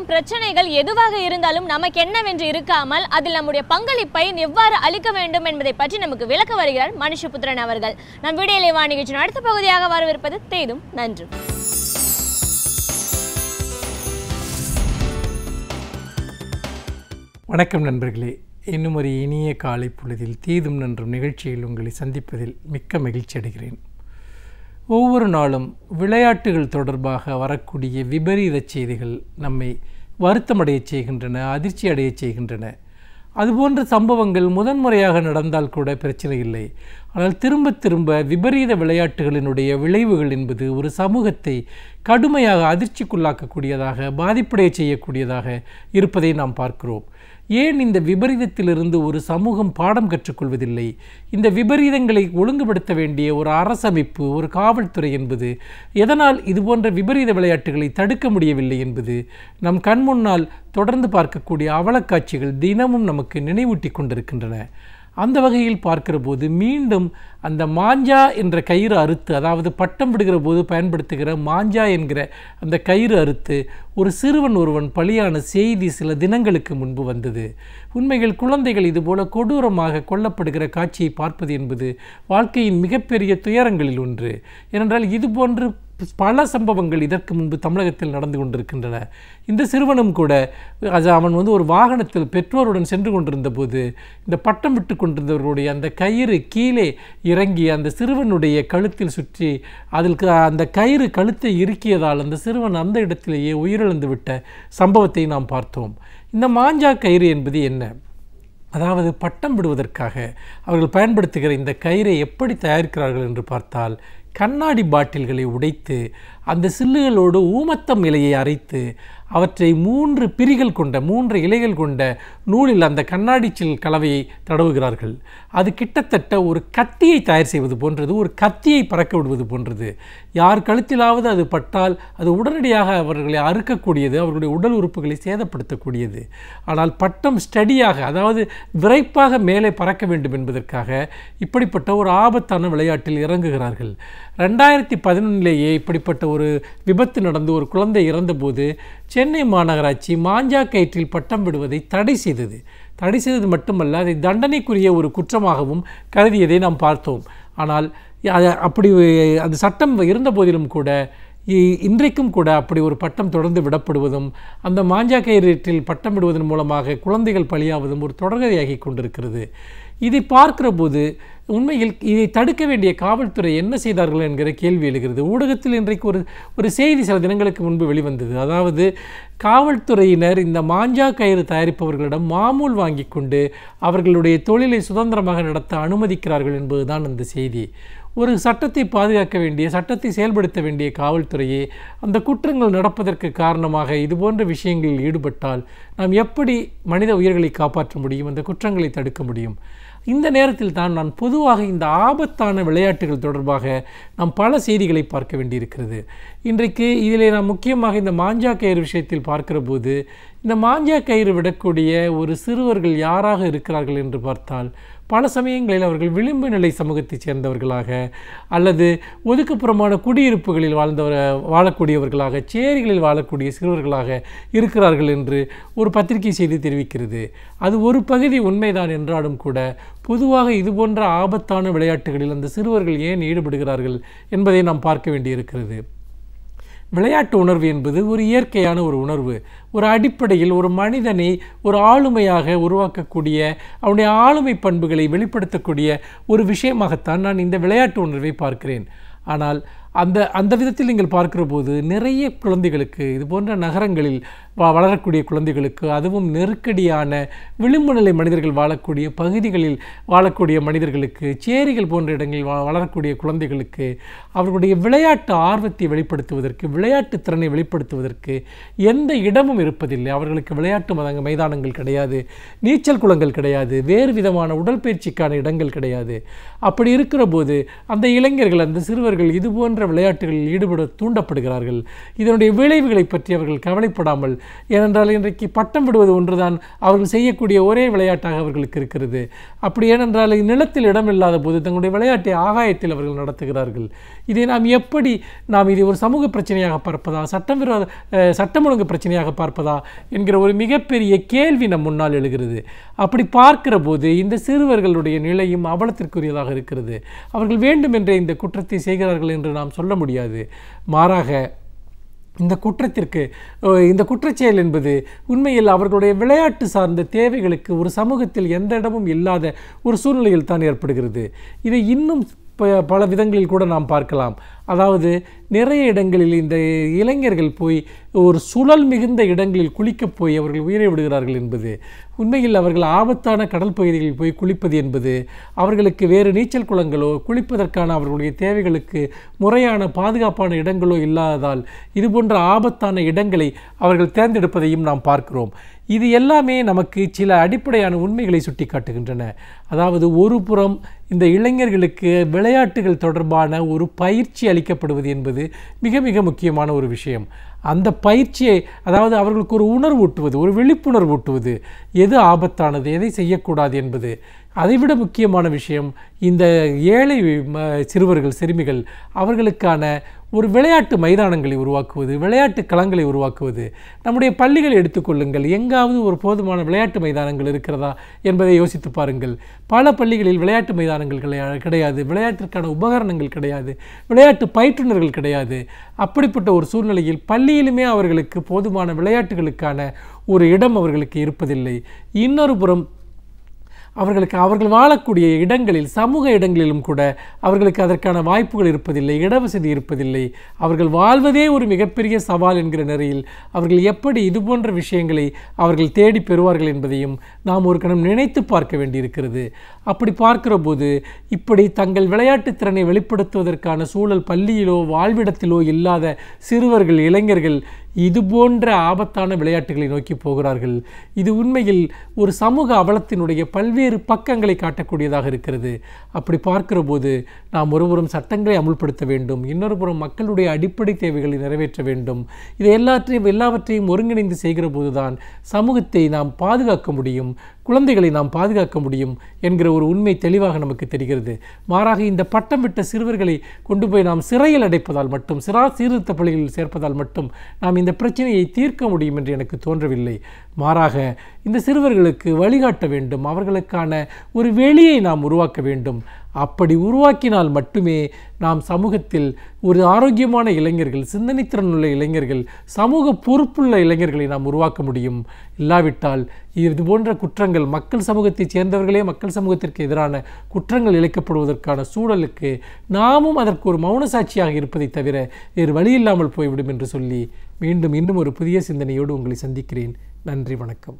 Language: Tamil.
வரும் பிரச்சனைகள் எதுவாக இருந்தாலும் நமக்கு என்னவென்று இருக்காமல் அதில் நம்முடைய பங்களிப்பை எவ்வாறு அளிக்க வேண்டும் என்பதை பற்றி நமக்கு விளக்க வருகிறார் மனுஷபுத்திரன் அவர்கள். நம் விடியலை நிகழ்ச்சியின் அடுத்த பகுதியாக வரவிருப்பது தேதும் நன்று. வணக்கம் நண்பர்களே, இன்னும் ஒரு இனிய காலை பொழுதில் தீதும் நன்றும் நிகழ்ச்சியில் உங்களை சந்திப்பதில் மிக்க மகிழ்ச்சி அடைகிறேன். ஒவ்வொரு நாளும் விளையாட்டுகள் தொடர்பாக வரக்கூடிய விபரீத செய்திகள் நம்மை வருத்தமடைய செய்கின்றன, அதிர்ச்சி அடைய செய்கின்றன. அதுபோன்ற சம்பவங்கள் முதன்முறையாக நடந்தால் கூட பிரச்சனை இல்லை. ஆனால் திரும்ப திரும்ப விபரீத விளையாட்டுகளினுடைய விளைவுகள் என்பது ஒரு சமூகத்தை கடுமையாக அதிர்ச்சிக்குள்ளாக்கக்கூடியதாக, பாதிப்படைய செய்யக்கூடியதாக இருப்பதை நாம் பார்க்கிறோம். ஏன் இந்த விபரீதத்திலிருந்து ஒரு சமூகம் பாடம் கற்றுக்கொள்வதில்லை? இந்த விபரீதங்களை ஒழுங்குபடுத்த வேண்டிய ஒரு அரசமைப்பு, ஒரு காவல்துறை என்பது எதனால் இதுபோன்ற விபரீத விளையாட்டுகளை தடுக்க முடியவில்லை என்பது நம் கண் முன்னால் தொடர்ந்து பார்க்கக்கூடிய அவலக்காட்சிகள் தினமும் நமக்கு நினைவூட்டி கொண்டிருக்கின்றன. அந்த வகையில் பார்க்கிற போது மீண்டும் அந்த மாஞ்சா என்ற கயிறு அறுத்து, அதாவது பட்டம் விடுகிற போது பயன்படுத்துகிற மாஞ்சா என்கிற அந்த கயிறு அறுத்து ஒரு சிறுவன் ஒருவன் பலியான செய்தி சில தினங்களுக்கு முன்பு வந்தது. உண்மையில் குழந்தைகள் இதுபோல கொடூரமாக கொல்லப்படுகிற காட்சியை பார்ப்பது என்பது வாழ்க்கையின் மிகப்பெரிய துயரங்களில் ஒன்று. ஏனென்றால் இதுபோன்று பல சம்பவங்கள் இதற்கு முன்பு தமிழகத்தில் நடந்து கொண்டிருக்கின்றன. இந்த சிறுவனும் கூட அவன் ஒரு வாகனத்தில் பெற்றோருடன் சென்று கொண்டிருந்த போது இந்த பட்டம் விட்டு கொண்டிருந்தவர்களுடைய அந்த கயிறு கீழே இறங்கி அந்த சிறுவனுடைய கழுத்தில் சுற்றி அதில் அந்த கயிறு கழுத்தை இறுக்கியதால் அந்த சிறுவன் அந்த இடத்திலேயே உயிரிழந்து விட்ட சம்பவத்தை நாம் பார்த்தோம். இந்த மாஞ்சா கயிறு என்பது என்ன? அதாவது பட்டம் விடுவதற்காக அவர்கள் பயன்படுத்துகிற இந்த கயிறை எப்படி தயாரிக்கிறார்கள் என்று பார்த்தால், கண்ணாடி பாட்டில்களை உடைத்து அந்த சில்லுகளோடு ஊமத்தம் இலையை அரைத்து அவற்றை 3 பிரிகள் கொண்ட 3 இலைகள் கொண்ட நூலில் அந்த கண்ணாடி சில் கலவையை தடவுகிறார்கள். அது கிட்டத்தட்ட ஒரு கத்தியை தயார் செய்வது போன்றது, ஒரு கத்தியை பறக்க விடுவது போன்றது. யார் கழுத்திலாவது அது பட்டால் அது உடனடியாக அவர்களை அறுக்கக்கூடியது, அவர்களுடைய உடல் உறுப்புகளை சேதப்படுத்தக்கூடியது. ஆனால் பட்டம் ஸ்டடியாக, அதாவது விரைப்பாக மேலே பறக்க வேண்டும் என்பதற்காக இப்படிப்பட்ட ஒரு ஆபத்தான விளையாட்டில் இறங்குகிறார்கள். 2011 இப்படிப்பட்ட ஒரு விபத்து நடந்து ஒரு குழந்தை இறந்தபோது சென்னை மாநகராட்சி மாஞ்சா கயிற்றில் பட்டம் விடுவதை தடை செய்தது. தடை செய்தது மட்டுமல்ல, அதை தண்டனைக்குரிய ஒரு குற்றமாகவும் கருதியதை நாம் பார்த்தோம். ஆனால் அப்படி அந்த சட்டம் இருந்த போதிலும் கூட இன்றைக்கும் கூட அப்படி ஒரு பட்டம் தொடர்ந்து விடப்படுவதும் அந்த மாஞ்சா கயிற்றில் பட்டம் விடுவதன் மூலமாக குழந்தைகள் பலியாவதும் ஒரு தொடர்கதையாகி கொண்டிருக்கிறது. இதை பார்க்கிற போது உண்மையில் இதை தடுக்க வேண்டிய காவல்துறை என்ன செய்தார்கள் என்கிற கேள்வி எழுகிறது. ஊடகத்தில் இன்றைக்கு ஒரு செய்தி சில தினங்களுக்கு முன்பு வெளிவந்தது. அதாவது காவல்துறையினர் இந்த மாஞ்சா கயிறு தயாரிப்பவர்களிடம் மாமூல் வாங்கி கொண்டு அவர்களுடைய தொழிலை சுதந்திரமாக நடத்த அனுமதிக்கிறார்கள் என்பதுதான் அந்த செய்தி. ஒரு சட்டத்தை பாதுகாக்க வேண்டிய, சட்டத்தை செயல்படுத்த வேண்டிய காவல்துறையே அந்த குற்றங்கள் நடப்பதற்கு காரணமாக இதுபோன்ற விஷயங்களில் ஈடுபட்டால் நாம் எப்படி மனித உயிர்களை காப்பாற்ற முடியும், அந்த குற்றங்களை தடுக்க முடியும்? இந்த நேரத்தில் தான் நான் பொதுவாக இந்த ஆபத்தான விளையாட்டுகள் தொடர்பாக நாம் பல செய்திகளை பார்க்க வேண்டியிருக்கிறது. இன்றைக்கு இதிலே நாம் முக்கியமாக இந்த மாஞ்சா கயிறு விஷயத்தில் பார்க்கிற போது, இந்த மாஞ்சா கயிறு விடக்கூடிய ஒரு சிறுவர்கள் யாராக இருக்கிறார்கள் என்று பார்த்தால், பல சமயங்களில் அவர்கள் விளிம்பு நிலை சமூகத்தைச் சேர்ந்தவர்களாக அல்லது ஒதுக்குப்புறமான குடியிருப்புகளில் வாழக்கூடியவர்களாக, சேரிகளில் வாழக்கூடிய சிறுவர்களாக இருக்கிறார்கள் என்று ஒரு பத்திரிகை செய்தி தெரிவிக்கிறது. அது ஒரு பகுதி உண்மைதான் என்றாலும் கூட பொதுவாக இதுபோன்ற ஆபத்தான விளையாட்டுகளில் அந்த சிறுவர்கள் ஏன் ஈடுபடுகிறார்கள் என்பதை நாம் பார்க்க வேண்டியிருக்கிறது. விளையாட்டு உணர்வு என்பது ஒரு இயற்கையான ஒரு உணர்வு. ஒரு அடிப்படையில் ஒரு மனிதனை ஒரு ஆளுமையாக உருவாக்கக்கூடிய, அவனுடைய ஆளுமை பண்புகளை வெளிப்படுத்தக்கூடிய ஒரு விஷயமாகத்தான் நான் இந்த விளையாட்டு உணர்வை பார்க்கிறேன். ஆனால் அந்த விதத்தில் நீங்கள் பார்க்கிற போது நிறைய குழந்தைகளுக்கு, இது போன்ற நகரங்களில் வளரக்கூடிய குழந்தைகளுக்கு, அதுவும் நெருக்கடியான விளிம்பு நிலை மனிதர்கள் வாழக்கூடிய பகுதிகளில் வாழக்கூடிய மனிதர்களுக்கு, சேரிகள் போன்ற இடங்களில் வளரக்கூடிய குழந்தைகளுக்கு அவர்களுடைய விளையாட்டு ஆர்வத்தை வெளிப்படுத்துவதற்கு, விளையாட்டு திறனை வெளிப்படுத்துவதற்கு எந்த இடமும் இருப்பதில்லை. அவர்களுக்கு விளையாட்டு மைதானங்கள் கிடையாது, நீச்சல் குளங்கள் கிடையாது, வேறு விதமான உடற்பயிற்சிக்கான இடங்கள் கிடையாது. அப்படி இருக்கிற போது அந்த இளைஞர்கள், அந்த சிறுவர்கள் இதுபோன்ற விளையாட்டுகளில் ஈடுபட தூண்டப்படுகிறார்கள். இதனுடைய விளைவுகளை பற்றி அவர்கள் கவலைப்படாமல் ஏனென்றால் இன்றைக்கு பட்டம் விடுவது ஒன்றுதான் அவர்கள் செய்யக்கூடிய ஒரே விளையாட்டாக அவர்களுக்கு இருக்கிறது. அப்படி ஏனென்றால் நிலத்தில் இடமில்லாத போது தங்களுடைய விளையாட்டை ஆகாயத்தில் அவர்கள் நடத்துகிறார்கள். இதை நாம் இதை ஒரு சமூக பிரச்சனையாக பார்ப்பதா, சட்டம் ஒழுங்கு பிரச்சனையாக பார்ப்பதா என்கிற ஒரு மிகப்பெரிய கேள்வி நம் முன்னால் எழுகிறது. அப்படி பார்க்கிற போது இந்த சிறுவர்களுடைய நிலையும் அவலத்திற்குரியதாக இருக்கிறது. அவர்கள் வேண்டுமென்றே இந்த குற்றத்தை செய்கிறார்கள் என்று நாம் சொல்ல முடியாது. மாறாக இந்த குற்றச்செயல் என்பது உண்மையில் அவர்களுடைய விளையாட்டு சார்ந்த தேவைகளுக்கு ஒரு சமூகத்தில் எந்த இடமும் இல்லாத ஒரு சூழ்நிலையில் தான் ஏற்படுகிறது. இதை இன்னும் பல விதங்களில் கூட நாம் பார்க்கலாம். அதாவது நிறைய இடங்களில் இந்த இளைஞர்கள் போய் ஒரு சுழல் மிகுந்த இடங்களில் குளிக்கப் போய் அவர்கள் உயிரை விடுகிறார்கள் என்பது உண்மையில் அவர்கள் ஆபத்தான கடல் பகுதிகளில் போய் குளிப்பது என்பது அவர்களுக்கு வேறு நீச்சல் குளங்களோ குளிப்பதற்கான அவர்களுடைய தேவைகளுக்கு முறையான பாதுகாப்பான இடங்களோ இல்லாததால் இதுபோன்ற ஆபத்தான இடங்களை அவர்கள் தேர்ந்தெடுப்பதையும் நாம் பார்க்கிறோம். இது எல்லாமே நமக்கு சில அடிப்படையான உண்மைகளை சுட்டி காட்டுகின்றன. அதாவது ஒரு புறம் இந்த இளைஞர்களுக்கு விளையாட்டுகள் தொடர்பான ஒரு பயிற்சி அளிக்கப்படுவது என்பது மிக மிக முக்கியமான ஒரு விஷயம். அந்த பயிற்சியை அதாவது அவர்களுக்கு ஒரு உணர்வு ஊட்டுவது, ஒரு விழிப்புணர்வு ஊட்டுவது, எது ஆபத்தானது, எதை செய்யக்கூடாது என்பது. அதைவிட முக்கியமான விஷயம் இந்த ஏழை சிறுவர்கள் சிறுமிகள் அவர்களுக்கான ஒரு விளையாட்டு மைதானங்களை உருவாக்குவது, விளையாட்டு களங்களை உருவாக்குவது. நம்முடைய பள்ளிகளை எடுத்துக்கொள்ளுங்கள், எங்காவது ஒரு போதுமான விளையாட்டு மைதானங்கள் இருக்கிறதா என்பதை யோசித்து பாருங்கள். பல பள்ளிகளில் விளையாட்டு மைதானங்கள் கிடையாது, விளையாட்டிற்கான உபகரணங்கள் கிடையாது, விளையாட்டு பயிற்றுனர்கள் கிடையாது. அப்படிப்பட்ட ஒரு சூழ்நிலையில் பள்ளியிலுமே அவர்களுக்கு போதுமான விளையாட்டுகளுக்கான ஒரு இடம் அவர்களுக்கு இருப்பதில்லை. இன்னொரு புறம் அவர்கள் வாழக்கூடிய இடங்களில் சமூக இடங்களிலும் கூட அவர்களுக்கு அதற்கான வாய்ப்புகள் இருப்பதில்லை, இடவசதி இருப்பதில்லை. அவர்கள் வாழ்வதே ஒரு மிகப்பெரிய சவால் என்கிற நிலையில் அவர்கள் எப்படி இதுபோன்ற விஷயங்களை அவர்கள் தேடி பெறுவார்கள் என்பதையும் நாம் ஒரு கணம் நினைத்து பார்க்க வேண்டியிருக்கிறது. அப்படி பார்க்கிற போது இப்படி தங்கள் விளையாட்டு திறனை வெளிப்படுத்துவதற்கான சூழல் பள்ளியிலோ வாழ்விடத்திலோ இல்லாத சிறுவர்கள் இளைஞர்கள் இதுபோன்ற ஆபத்தான விளையாட்டுகளை நோக்கி போகிறார்கள். இது உண்மையில் ஒரு சமூக அவலத்தினுடைய பல்வேறு பக்கங்களை காட்டக்கூடியதாக இருக்கிறது. அப்படி பார்க்கிற போது நாம் ஒருபுறம் சட்டங்களை அமுல்படுத்த வேண்டும், இன்னொரு புறம் மக்களுடைய அடிப்படை தேவைகளை நிறைவேற்ற வேண்டும். இதை எல்லாவற்றையும் ஒருங்கிணைந்து செய்கிற போதுதான் சமூகத்தை நாம் பாதுகாக்க முடியும், குழந்தைகளை நாம் பாதுகாக்க முடியும் என்கிற ஒரு உண்மை தெளிவாக நமக்கு தெரிகிறது. மாறாக இந்த பட்டம் விட்ட சிறுவர்களை கொண்டு போய் நாம் சிறையில் அடைப்பதால் மட்டும், சீர்திருத்த பள்ளிகளில் சேர்ப்பதால் மட்டும் நாம் இந்த பிரச்சனையை தீர்க்க முடியும் என்று எனக்கு தோன்றவில்லை. மாறாக இந்த சிறுவர்களுக்கு வழிகாட்ட வேண்டும், அவர்களுக்கான ஒரு வெளியை நாம் உருவாக்க வேண்டும். அப்படி உருவாக்கினால் மட்டுமே நாம் சமூகத்தில் ஒரு ஆரோக்கியமான இளைஞர்கள், சிந்தனைத்திறனுள்ள இளைஞர்கள், சமூக பொறுப்புள்ள இளைஞர்களை நாம் உருவாக்க முடியும். இல்லாவிட்டால் இது போன்ற குற்றங்கள் மக்கள் சமூகத்தைச் சேர்ந்தவர்களே மக்கள் சமூகத்திற்கு எதிரான குற்றங்கள் இழைக்கப்படுவதற்கான சூழலுக்கு நாமும் அதற்கு ஒரு மௌன சாட்சியாக இருப்பதை தவிர வேறு வழியில்லாமல் போய்விடும் என்று சொல்லி மீண்டும் இன்னும் ஒரு புதிய சிந்தனையோடு உங்களை சந்திக்கிறேன். நன்றி, வணக்கம்.